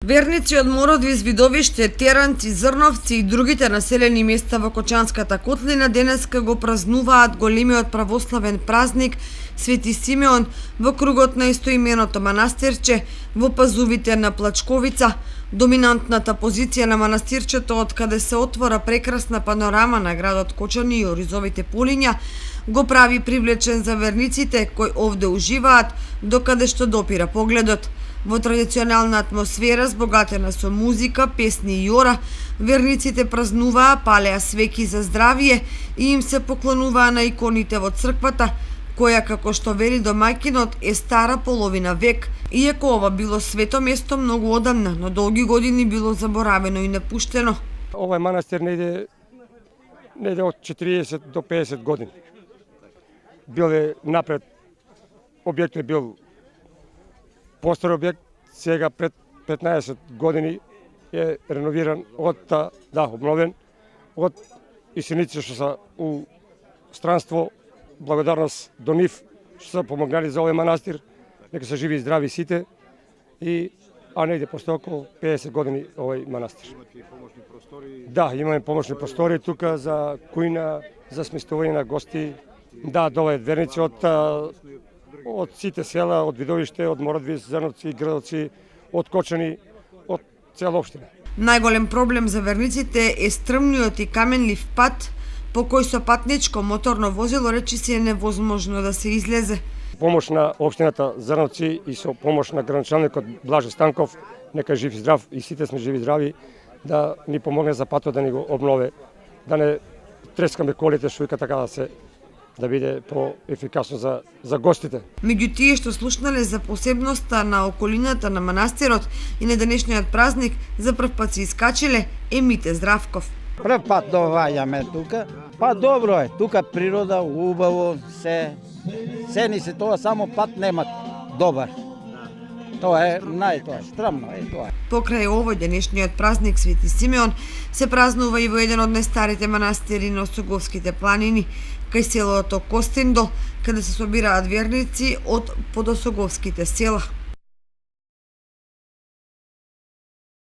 Верници од Мородвис, Видовиште, Теранци, Зрновци и другите населени места во Кочанската котлина денеска го празнуваат големиот православен празник Свети Симеон во кругот на истоименото манастирче во пазувите на Плачковица. Доминантната позиција на манастирчето, од каде се отвора прекрасна панорама на градот Кочани и оризовите полиња, го прави привлечен за верниците кои овде уживаат, докаде што допира погледот. Во традиционална атмосфера, збогатена со музика, песни и јора, верниците празнуваа, палеа свеќи за здравие и им се поклонуваа на иконите во црквата, која, како што вели домаќинот, е стара половина век, иако ова било свето место многу одамна, но долги години било заборавено и напуштено. Овој манастир не иде од 40 до 50 години. Бил е напред, објектот бил постар објект, сега пред 15 години е реновиран обновен од исеници што се у странство. Благодарност до нив што се помогнали за овој манастир, нека се живи и здрави сите, а не иде после околу 50 години овој манастир. Имате и помошни простори? Да, имаме помошни простори тука за кујна, за сместување на гости. Да, долајат верници од сите села, од Видовиште, од Мородвис, Зрновци, Градовци, од Кочани, од цела општина. Најголем проблем за верниците е стрмниот и каменлив пат, по кој со патничко моторно возило речиси е невозможно да се излезе. Помош на општината Зрновци и со помош на градоначалникот Блаже Станков, нека жив и здрав, и сите сме живи и здрави, да ни помогне за патот да ни го обнове, да не трескаме колите шујка, така да биде по-ефикасно за гостите. Меѓу тие што слушнале за посебноста на околината на манастирот и на денешниот празник, за прв пат се искачиле е Мите Здравков. Прв пат доаѓаме тука, па добро е, тука природа, убаво, се ни се тоа, само пат нема добар. Тоа е стрмно е тоа. Покрај овој денешниот празник Свети Симеон се празнува и во еден од најстарите манастири на Осоговските планини, кај селото Костиндол, каде се собираат верници од подосоговските села.